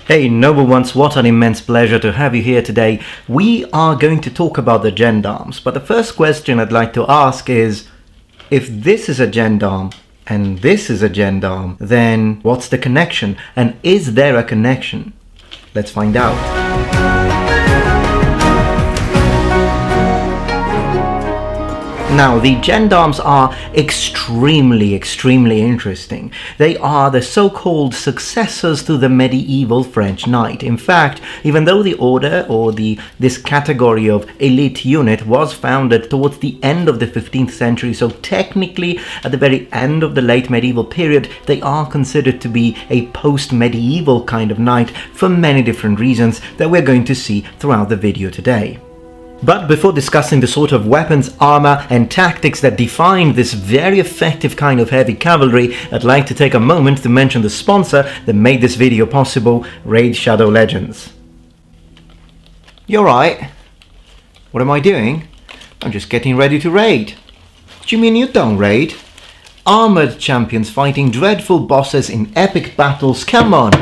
Hey noble ones, what an immense pleasure to have you here today. We are going to talk about the gendarmes, but the first question I'd like to ask is, if this is a gendarme and this is a gendarme, then what's the connection? And is there a connection? Let's find out. Now, the gendarmes are extremely interesting. They are the so-called successors to the medieval French knight. In fact, even though the order or this category of elite unit was founded towards the end of the 15th century, so technically at the very end of the late medieval period, they are considered to be a post-medieval kind of knight for many different reasons that we're going to see throughout the video today. But before discussing the sort of weapons, armor and tactics that define this very effective kind of heavy cavalry, I'd like to take a moment to mention the sponsor that made this video possible, Raid Shadow Legends. You're right. What am I doing? I'm just getting ready to raid. Do you mean you don't raid? Armored champions fighting dreadful bosses in epic battles, come on!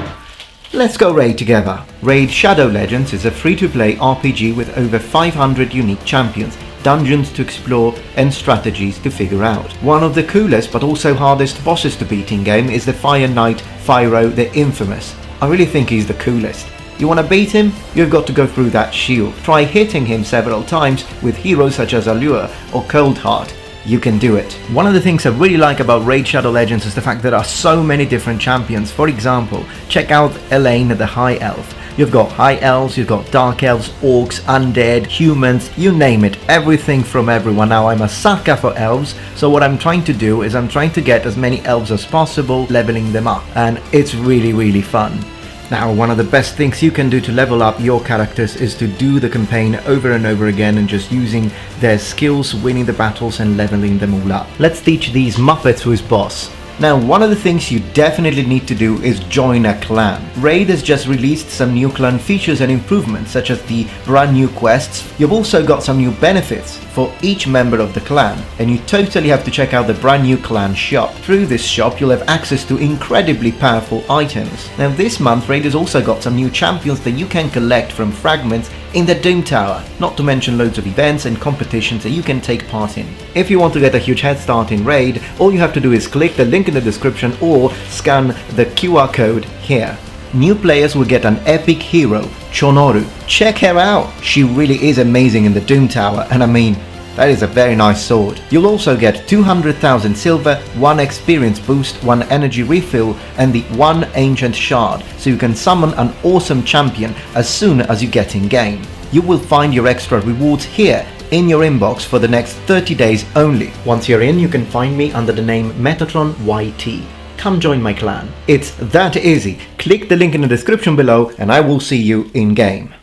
Let's go raid together. Raid Shadow Legends is a free-to-play RPG with over 500 unique champions, dungeons to explore and strategies to figure out. One of the coolest but also hardest bosses to beat in game is the Fire Knight Fyro the Infamous. I really think he's the coolest. You want to beat him? You've got to go through that shield. Try hitting him several times with heroes such as Allure or Coldheart. You can do it. One of the things I really like about Raid Shadow Legends is the fact there are so many different champions. For example, check out Elaine the High Elf. You've got High Elves, you've got Dark Elves, Orcs, Undead, Humans, you name it, everything from everyone. Now I'm a sucker for Elves, so what I'm trying to do is I'm trying to get as many Elves as possible, leveling them up, and it's really fun. Now, one of the best things you can do to level up your characters is to do the campaign over and over again and just using their skills, winning the battles and leveling them all up. Let's teach these Muppets who's boss. Now, one of the things you definitely need to do is join a clan. Raid has just released some new clan features and improvements, such as the brand new quests. You've also got some new benefits for each member of the clan, and you totally have to check out the brand new clan shop. Through this shop, you'll have access to incredibly powerful items. Now, this month, Raid has also got some new champions that you can collect from fragments in the Doom Tower, not to mention loads of events and competitions that you can take part in. If you want to get a huge head start in Raid, all you have to do is click the link in the description or scan the QR code here. New players will get an epic hero, Chonoru. Check her out! She really is amazing in the Doom Tower, and I mean, that is a very nice sword. You'll also get 200,000 silver, 1 experience boost, 1 energy refill, and the 1 ancient shard, so you can summon an awesome champion as soon as you get in game. You will find your extra rewards here in your inbox for the next 30 days only. Once you're in, you can find me under the name Metatron YT. Come join my clan. It's that easy. Click the link in the description below and I will see you in game.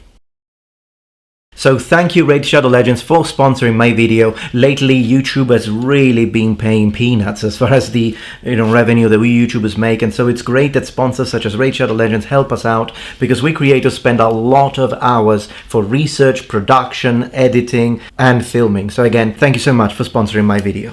So thank you Raid Shadow Legends for sponsoring my video. Lately YouTube has really been paying peanuts as far as the revenue that we YouTubers make, and so it's great that sponsors such as Raid Shadow Legends help us out, because we creators spend a lot of hours for research, production, editing and filming. So again, thank you so much for sponsoring my video.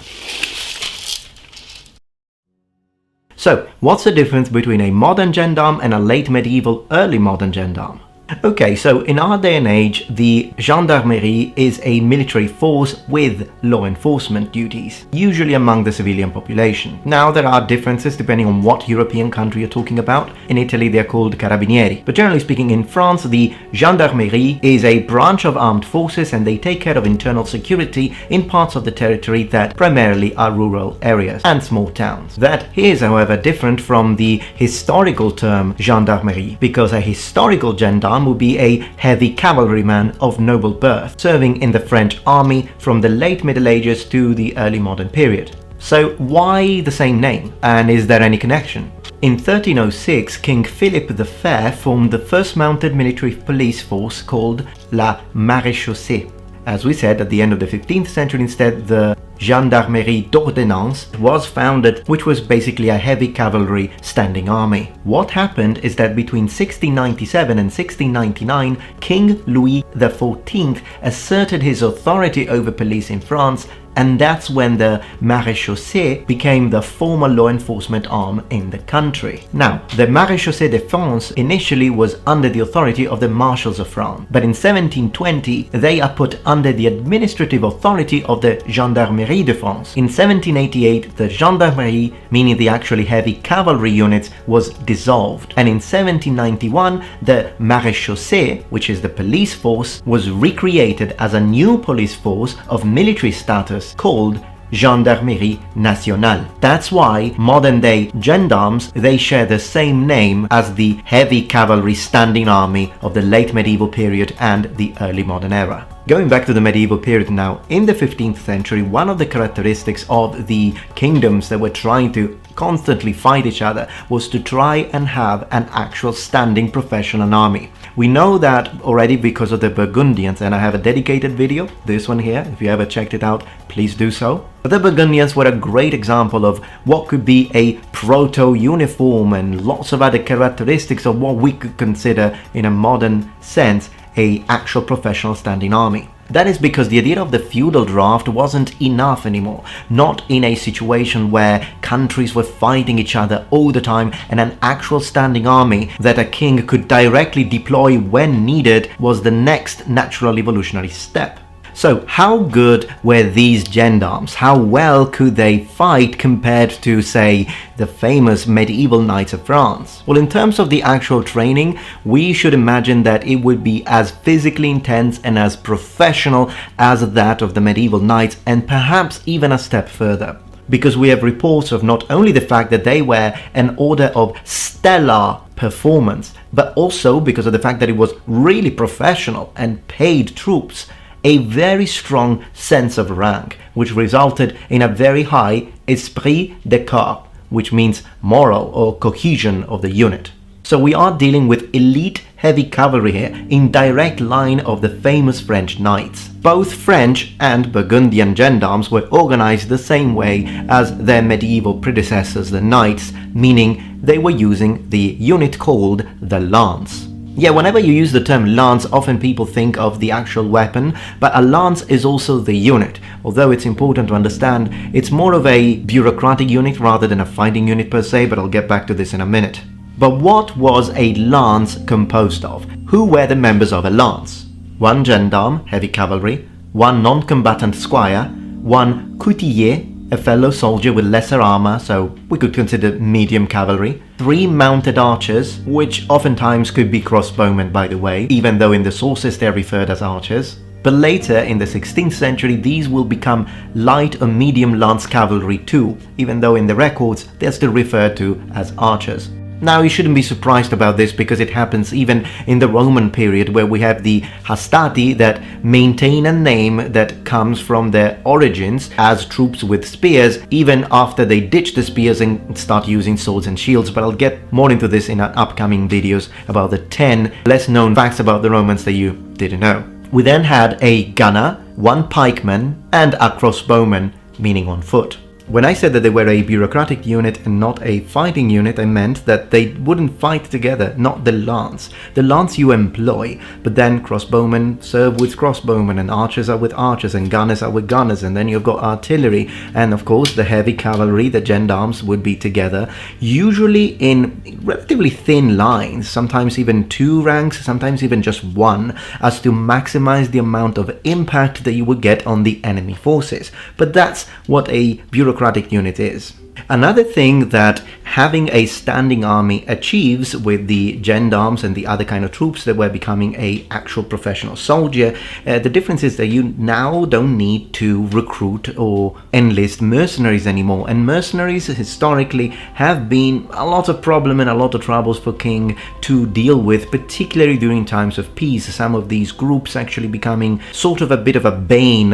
So what's the difference between a modern gendarme and a late medieval early modern gendarme? Okay, so in our day and age, the gendarmerie is a military force with law enforcement duties, usually among the civilian population. Now, there are differences depending on what European country you're talking about. In Italy, they're called carabinieri. But generally speaking, in France, the gendarmerie is a branch of armed forces and they take care of internal security in parts of the territory that primarily are rural areas and small towns. That is, however, different from the historical term gendarmerie, because a historical gendarme would be a heavy cavalryman of noble birth, serving in the French army from the late Middle Ages to the early modern period. So why the same name, and is there any connection? In 1306, King Philip the Fair formed the first mounted military police force called La Maréchaussée. As we said, at the end of the 15th century instead, the Gendarmerie d'Ordonnance was founded, which was basically a heavy cavalry standing army. What happened is that between 1697 and 1699, King Louis XIV asserted his authority over police in France and that's when the maréchaussée became the formal law enforcement arm in the country. Now, the maréchaussée de France initially was under the authority of the marshals of France, but in 1720 they are put under the administrative authority of the Gendarmerie de France. In 1788, the Gendarmerie, meaning the actually heavy cavalry units, was dissolved, and in 1791 the maréchaussée, which is the police force, was recreated as a new police force of military status called Gendarmerie Nationale. That's why modern-day gendarmes, they share the same name as the heavy cavalry standing army of the late medieval period and the early modern era. Going back to the medieval period now, in the 15th century, one of the characteristics of the kingdoms that were trying to constantly fight each other was to try and have an actual standing professional army. We know that already because of the Burgundians, and I have a dedicated video, this one here, if you ever checked it out, please do so. But the Burgundians were a great example of what could be a proto-uniform and lots of other characteristics of what we could consider in a modern sense a actual professional standing army. That is because the idea of the feudal draft wasn't enough anymore, not in a situation where countries were fighting each other all the time, and an actual standing army that a king could directly deploy when needed was the next natural evolutionary step. So how good were these gendarmes? How well could they fight compared to, say, the famous medieval knights of France? Well, in terms of the actual training, we should imagine that it would be as physically intense and as professional as that of the medieval knights, and perhaps even a step further. Because we have reports of not only the fact that they were an order of stellar performance, but also because of the fact that it was really professional and paid troops, a very strong sense of rank, which resulted in a very high esprit de corps, which means moral or cohesion of the unit. So we are dealing with elite heavy cavalry here, in direct line of the famous French knights. Both French and Burgundian gendarmes were organized the same way as their medieval predecessors, the knights, meaning they were using the unit called the lance. Yeah, whenever you use the term lance, often people think of the actual weapon, but a lance is also the unit. Although it's important to understand, it's more of a bureaucratic unit rather than a fighting unit per se, but I'll get back to this in a minute. But what was a lance composed of? Who were the members of a lance? One gendarme, heavy cavalry, one non-combatant squire, one couturier, a fellow soldier with lesser armor, so we could consider medium cavalry, 3 mounted archers, which oftentimes could be crossbowmen by the way, even though in the sources they're referred as archers. But later, in the 16th century, these will become light or medium lance cavalry too, even though in the records they're still referred to as archers. Now, you shouldn't be surprised about this because it happens even in the Roman period, where we have the hastati that maintain a name that comes from their origins as troops with spears, even after they ditch the spears and start using swords and shields. But I'll get more into this in our upcoming videos about the 10 less known facts about the Romans that you didn't know. We then had a gunner, 1 pikeman, and a crossbowman, meaning on foot. When I said that they were a bureaucratic unit and not a fighting unit, I meant that they wouldn't fight together, not the lance. The lance you employ, but then crossbowmen serve with crossbowmen, and archers are with archers, and gunners are with gunners, and then you've got artillery, and of course the heavy cavalry, the gendarmes, would be together, usually in relatively thin lines, sometimes even 2 ranks, sometimes even just 1, as to maximize the amount of impact that you would get on the enemy forces. But that's what a bureaucratic unit is. Another thing that having a standing army achieves with the gendarmes and the other kind of troops that were becoming a actual professional soldier, the difference is that you now don't need to recruit or enlist mercenaries anymore. And mercenaries historically have been a lot of problem and a lot of troubles for king to deal with, particularly during times of peace. Some of these groups actually becoming sort of a bit of a bane,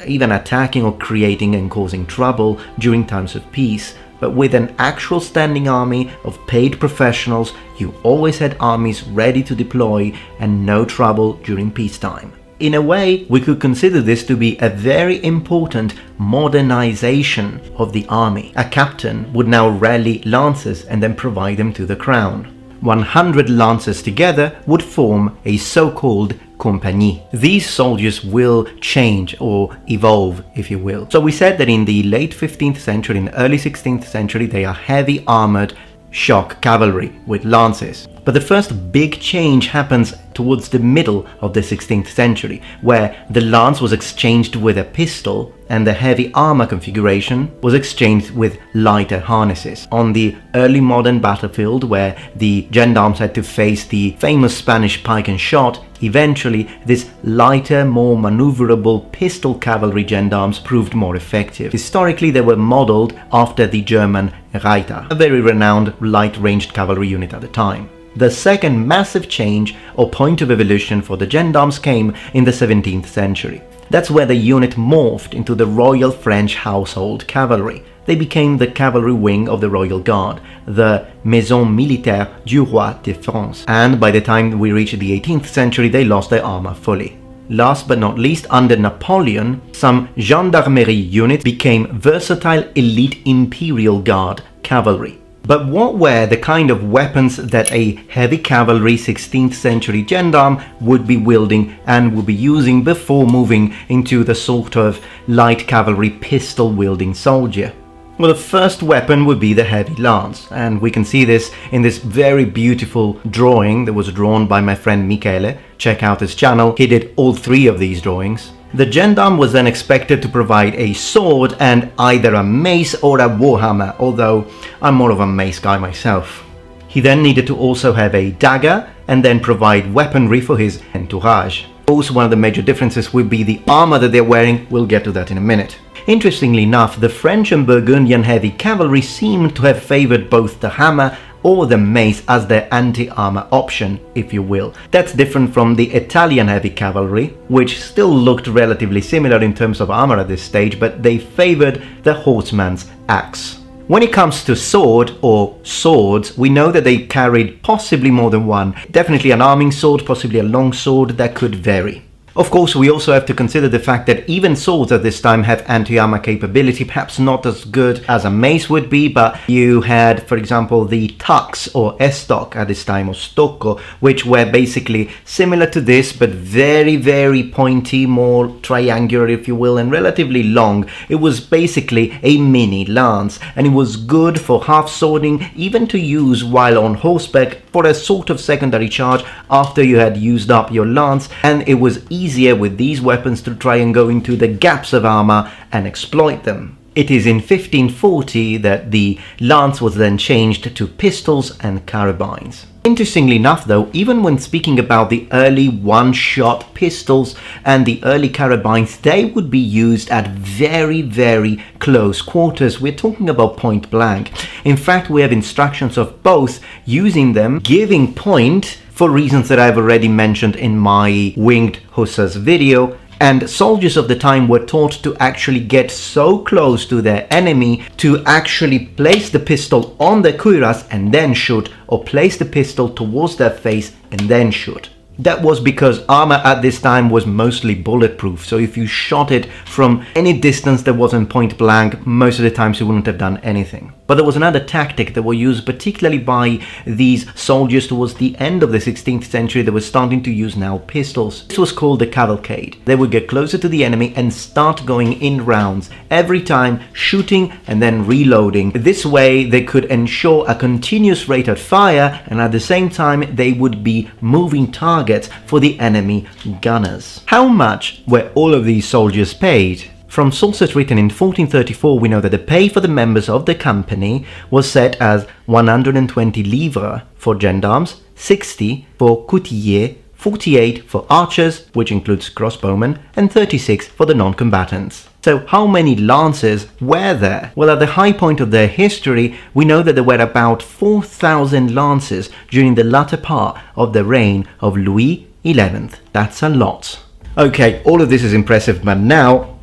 even attacking or creating and causing trouble during times of peace. But with an actual standing army of paid professionals, you always had armies ready to deploy and no trouble during peacetime. In a way, we could consider this to be a very important modernization of the army. A captain would now rally lancers and then provide them to the crown. 100 lancers together would form a so-called compagnie. These soldiers will change or evolve, if you will. So we said that in the late 15th century and early 16th century, they are heavy armored shock cavalry with lances. But the first big change happens towards the middle of the 16th century, where the lance was exchanged with a pistol and the heavy armor configuration was exchanged with lighter harnesses. On the early modern battlefield, where the gendarmes had to face the famous Spanish pike and shot, eventually this lighter, more maneuverable pistol cavalry gendarmes proved more effective. Historically, they were modeled after the German Reiter, a very renowned light-ranged cavalry unit at the time. The second massive change or point of evolution for the gendarmes came in the 17th century. That's where the unit morphed into the Royal French Household Cavalry. They became the cavalry wing of the Royal Guard, the Maison Militaire du Roi de France, and by the time we reached the 18th century they lost their armor fully. Last but not least, under Napoleon, some gendarmerie units became versatile elite Imperial Guard cavalry. But what were the kind of weapons that a heavy cavalry 16th century gendarme would be wielding and would be using before moving into the sort of light cavalry pistol wielding soldier? Well, the first weapon would be the heavy lance, and we can see this in this very beautiful drawing that was drawn by my friend Michele. Check out his channel, he did all three of these drawings. The gendarme was then expected to provide a sword and either a mace or a warhammer, although I'm more of a mace guy myself. He then needed to also have a dagger and then provide weaponry for his entourage. Also, one of the major differences would be the armor that they're wearing. We'll get to that in a minute. Interestingly enough, the French and Burgundian heavy cavalry seemed to have favored both the hammer or the mace as their anti-armor option, if you will. That's different from the Italian heavy cavalry, which still looked relatively similar in terms of armor at this stage, but they favored the horseman's axe. When it comes to sword or swords, we know that they carried possibly more than one. Definitely an arming sword, possibly a long sword, that could vary. Of course, we also have to consider the fact that even swords at this time have anti-armor capability, perhaps not as good as a mace would be, but you had, for example, the tux or estoc at this time, or stocco, which were basically similar to this, but very, very pointy, more triangular, if you will, and relatively long. It was basically a mini lance, and it was good for half-swording, even to use while on horseback for a sort of secondary charge after you had used up your lance, and it was easier with these weapons to try and go into the gaps of armor and exploit them. It is in 1540 that the lance was then changed to pistols and carabines. Interestingly enough though, even when speaking about the early one-shot pistols and the early carabines, they would be used at very, very close quarters. We're talking about point blank. In fact, we have instructions of both using them, giving point, for reasons that I've already mentioned in my Winged Hussars video, and soldiers of the time were taught to actually get so close to their enemy to actually place the pistol on their cuirass and then shoot, or place the pistol towards their face and then shoot. That was because armor at this time was mostly bulletproof, so if you shot it from any distance that wasn't point blank, most of the times you wouldn't have done anything. But there was another tactic that was used particularly by these soldiers towards the end of the 16th century that was starting to use now pistols. This was called the cavalcade. They would get closer to the enemy and start going in rounds, every time shooting and then reloading. This way they could ensure a continuous rate of fire, and at the same time they would be moving targets for the enemy gunners. How much were all of these soldiers paid? From sources written in 1434, we know that the pay for the members of the company was set as 120 livres for gendarmes, 60 for couturiers, 48 for archers, which includes crossbowmen, and 36 for the non-combatants. So how many lancers were there? Well, at the high point of their history, we know that there were about 4,000 lancers during the latter part of the reign of Louis XI. That's a lot. Okay, all of this is impressive, but now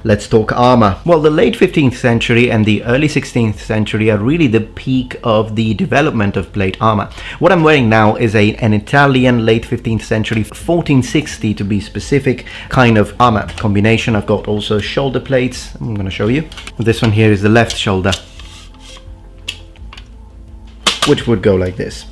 let's talk armor. Well, the late 15th century and the early 16th century are really the peak of the development of plate armor. What I'm wearing now is an Italian late 15th century, 1460 to be specific, kind of armor combination. I've got also shoulder plates. I'm going to show you. This one here is the left shoulder, which would go like this.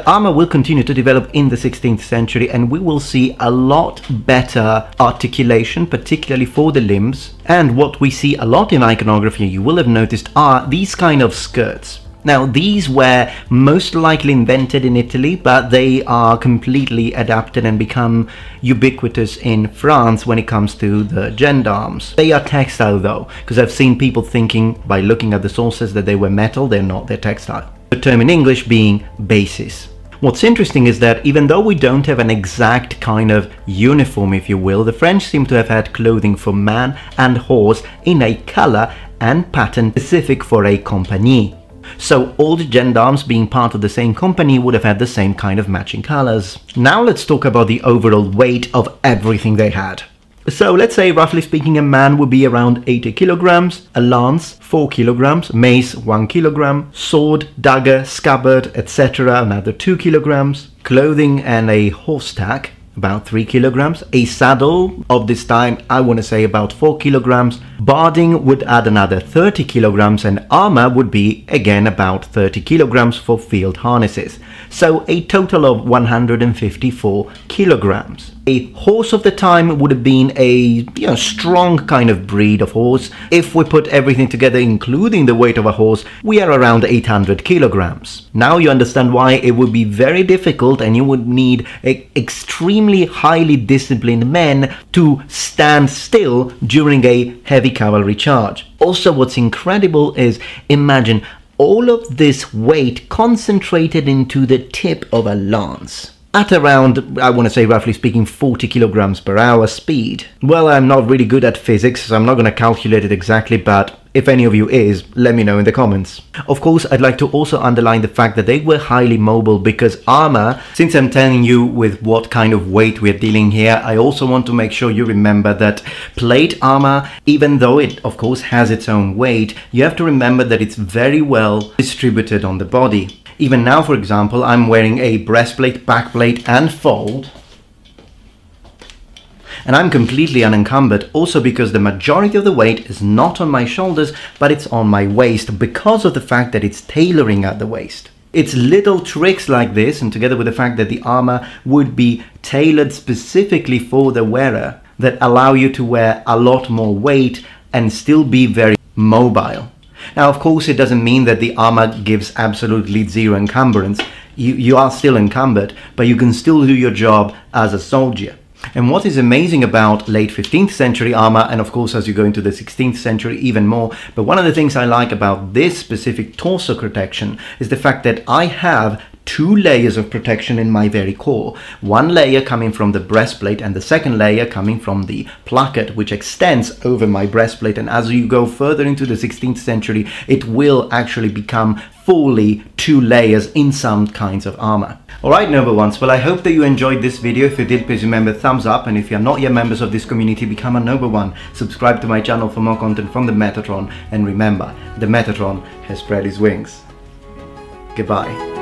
Armor will continue to develop in the 16th century, and we will see a lot better articulation, particularly for the limbs. And what we see a lot in iconography, you will have noticed, are these kind of skirts. Now, these were most likely invented in Italy, but they are completely adapted and become ubiquitous in France when it comes to the gendarmes. They are textile though, because I've seen people thinking by looking at the sources that they were metal. They're not, they're textile. The term in English being basis. What's interesting is that even though we don't have an exact kind of uniform, if you will, the French seem to have had clothing for man and horse in a color and pattern specific for a compagnie. So all the gendarmes, being part of the same company, would have had the same kind of matching colors. Now let's talk about the overall weight of everything they had. So let's say, roughly speaking, a man would be around 80 kilograms, a lance 4 kilograms, mace 1 kilogram, sword, dagger, scabbard, etc. another 2 kilograms, clothing and a horse tack about 3 kilograms, a saddle of this time I want to say about 4 kilograms, barding would add another 30 kilograms, and armor would be again about 30 kilograms for field harnesses. So a total of 154 kilograms. A horse of the time would have been a strong kind of breed of horse. If we put everything together, including the weight of a horse, we are around 800 kilograms. Now you understand why it would be very difficult, and you would need extremely highly disciplined men to stand still during a heavy cavalry charge. Also, what's incredible is, imagine all of this weight concentrated into the tip of a lance at around, I want to say roughly speaking, 40 kilograms per hour speed. Well, I'm not really good at physics, so I'm not going to calculate it exactly, but if any of you is, let me know in the comments. Of course, I'd like to also underline the fact that they were highly mobile, because armor, since I'm telling you with what kind of weight we're dealing here, I also want to make sure you remember that plate armor, even though it of course has its own weight, you have to remember that it's very well distributed on the body. Even now, for example, I'm wearing a breastplate, backplate and fold, and I'm completely unencumbered, also because the majority of the weight is not on my shoulders, but it's on my waist, because of the fact that it's tailoring at the waist. It's little tricks like this, and together with the fact that the armor would be tailored specifically for the wearer, that allow you to wear a lot more weight and still be very mobile. Now, of course, it doesn't mean that the armor gives absolutely zero encumbrance. You are still encumbered, but you can still do your job as a soldier. And what is amazing about late 15th century armor, and of course as you go into the 16th century even more, but one of the things I like about this specific torso protection is the fact that I have 2 layers of protection in my very core. One layer coming from the breastplate and the second layer coming from the placket, which extends over my breastplate, and as you go further into the 16th century it will actually become fully 2 layers in some kinds of armor. Alright, noble ones, well, I hope that you enjoyed this video. If you did, please remember thumbs up, and if you're not yet members of this community, become a noble one. Subscribe to my channel for more content from the Metatron, and remember, the Metatron has spread his wings. Goodbye.